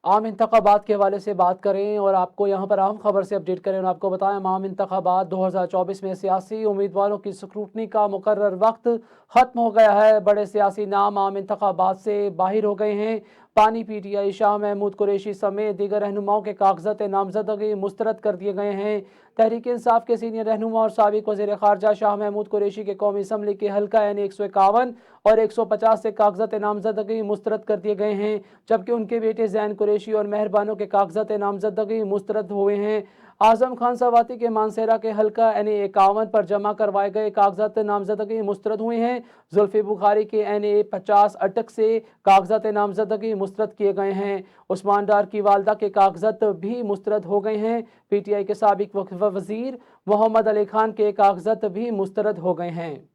आम इंतखाबात के हवाले से बात करें और आपको यहाँ पर अहम खबर से अपडेट करें और आपको बताएं, आम इंतखाबात 2024 में सियासी उम्मीदवारों की स्क्रूटनी का मुकर्रर वक्त ख़त्म हो गया है। बड़े सियासी नाम आम इंतखाबात से बाहर हो गए हैं। पानी PTI शाह महमूद कुरैशी समेत दीगर रहनुमाओं के कागजात नामजदगी मुस्तरद कर दिए गए हैं। तहरीक इंसाफ के सीनियर रहनुमा और साबिक वज़ीर ख़ारजा शाह महमूद कुरैशी के कौमी असम्बली के हल्का यानी 151 और 150 से कागजात नामजदगी मुस्तरद कर दिए गए हैं, जबकि उनके बेटे ज़ैन कुरैशी और मेहरबानों के कागजात नामजदगी मुस्तरद हुए हैं। आज़म खान सवाती के मानसेरा के हल्का NA 51 पर जमा करवाए गए कागजात नामजदगी मुस्तरद हुए हैं। जुल्फी बुखारी के NA 50 अटक से कागजात नामजदगी मुस्तरद किए गए हैं। उस्मान डार की वालदा के कागजात भी मुस्तरद हो गए हैं। PTI के साबिक वज़ीर मोहम्मद अली खान के कागजात भी मुस्तरद हो गए हैं।